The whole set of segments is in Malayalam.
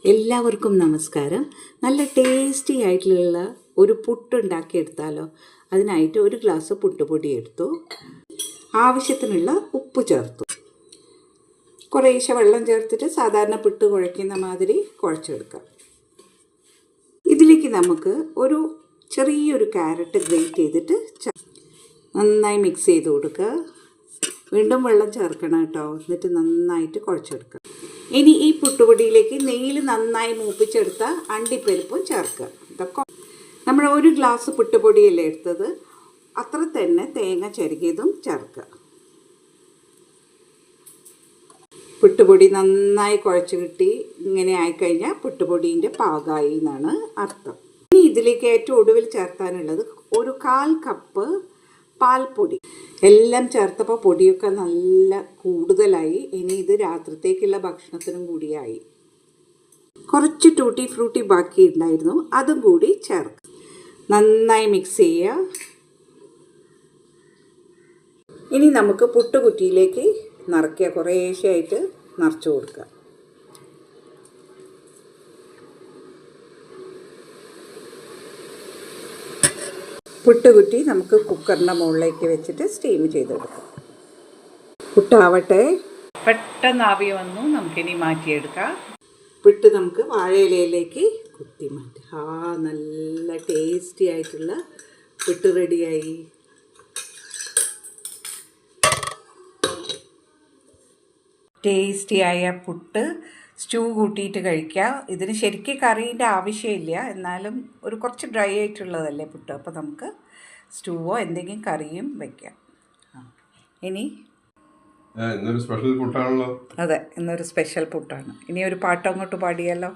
എല്ലാവർക്കും നമസ്കാരം. നല്ല ടേസ്റ്റി ആയിട്ടുള്ള ഒരു പുട്ടുണ്ടാക്കിയെടുത്താലോ. അതിനായിട്ട് ഒരു ഗ്ലാസ് പുട്ടുപൊടി എടുത്തു, ആവശ്യത്തിനുള്ള ഉപ്പ് ചേർത്തു, കുറേശ്ശെ വെള്ളം ചേർത്തിട്ട് സാധാരണ പുട്ട് കുഴയ്ക്കുന്ന മാതിരി കുഴച്ചെടുക്കാം. ഇതിലേക്ക് നമുക്ക് ഒരു ചെറിയൊരു ക്യാരറ്റ് ഗ്രേറ്റ് ചെയ്തിട്ട് നന്നായി മിക്സ് ചെയ്ത് കൊടുക്കുക. വീണ്ടും വെള്ളം ചേർക്കണം കേട്ടോ. എന്നിട്ട് നന്നായിട്ട് കുഴച്ചെടുക്കുക. ഇനി ഈ പുട്ടുപൊടിയിലേക്ക് നെയ്യിൽ നന്നായി മൂപ്പിച്ചെടുത്ത അണ്ടിപ്പരിപ്പും ചേർക്കുക. ഇതൊക്കെ നമ്മൾ ഒരു ഗ്ലാസ് പുട്ടുപൊടിയല്ലേ എടുത്തത്, അത്ര തന്നെ തേങ്ങ ചിരകിയതും ചേർക്കുക. പുട്ടുപൊടി നന്നായി കുഴച്ച് കിട്ടി ഇങ്ങനെ ആയിക്കഴിഞ്ഞാൽ പുട്ടുപൊടീൻ്റെ പാകമായി എന്നാണ് അർത്ഥം. ഇനി ഇതിലേക്ക് ഏറ്റവും ഒടുവിൽ ചേർത്താനുള്ളത് ഒരു 1/4 കപ്പ് പാൽപ്പൊടി. എല്ലാം ചേർത്തപ്പോൾ പൊടിയൊക്കെ നല്ല കൂടുതലായി. ഇനി ഇത് രാത്രിത്തേക്കുള്ള ഭക്ഷണത്തിനും കൂടിയായി. കുറച്ച് ടൂട്ടി ഫ്രൂട്ടി ബാക്കി ഉണ്ടായിരുന്നു, അതും കൂടി ചേർക്കുക. നന്നായി മിക്സ് ചെയ്യുക. ഇനി നമുക്ക് പുട്ടുകുറ്റിയിലേക്ക് നിറയ്ക്കുക. കുറേശ്ശെയായിട്ട് നിറച്ചു കൊടുക്കുക. പുട്ടുകുറ്റി നമുക്ക് കുക്കറിൻ്റെ മുകളിലേക്ക് വെച്ചിട്ട് സ്റ്റീം ചെയ്തെടുക്കാം. പുട്ടാവട്ടെ. പെട്ടെന്ന് ആവി വന്നു, നമുക്കിനി മാറ്റിയെടുക്കാം. പുട്ട് നമുക്ക് വാഴയിലയിലേക്ക് കുത്തി മാറ്റാം. നല്ല ടേസ്റ്റി ആയിട്ടുള്ള പുട്ട് റെഡിയായി. ടേസ്റ്റിയായ പുട്ട് സ്റ്റൂ കൂട്ടിയിട്ട് കഴിക്കുക. ഇതിന് ശരിക്കും കറീൻ്റെ ആവശ്യമില്ല, എന്നാലും ഒരു കുറച്ച് ഡ്രൈ ആയിട്ടുള്ളതല്ലേ പുട്ട്, അപ്പോൾ നമുക്ക് സ്റ്റൂവോ എന്തെങ്കിലും കറിയും വയ്ക്കാം. ഇനി ഇന്നൊരു സ്പെഷ്യൽ പുട്ടാണല്ലോ. അതെ, ഇന്നൊരു സ്പെഷ്യൽ പുട്ടാണ്. ഇനി ഒരു പാട്ട് അങ്ങോട്ട് പാടിയാലോ.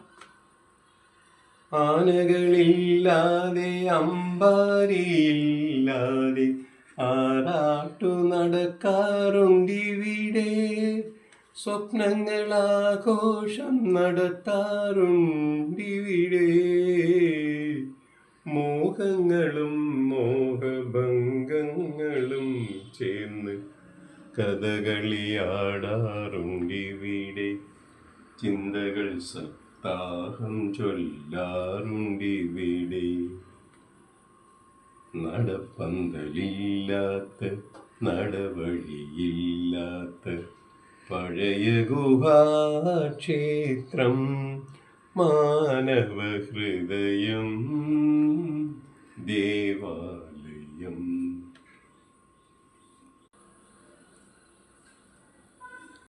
ആനകളില്ലാതെ അമ്പാരിയില്ലാതെ ആറാട്ടു നടക്കാറുണ്ടിവിടെ, സ്വപ്നങ്ങളാഘോഷം നടത്താറുണ്ടിവിടെ, മോഹങ്ങളും മോഹഭംഗങ്ങളും ചേർന്ന് കഥകളിയാടാറുണ്ടിവിടെ, ചിന്തകൾ സപ്താഹം ചൊല്ലാറുണ്ടിവിടെ, നടപ്പന്തലില്ലാത്ത നടവഴിയില്ലാത്ത പഴയ ഗുഹാക്ഷേത്രം, മാനവഹൃദയം ദേവാലയം.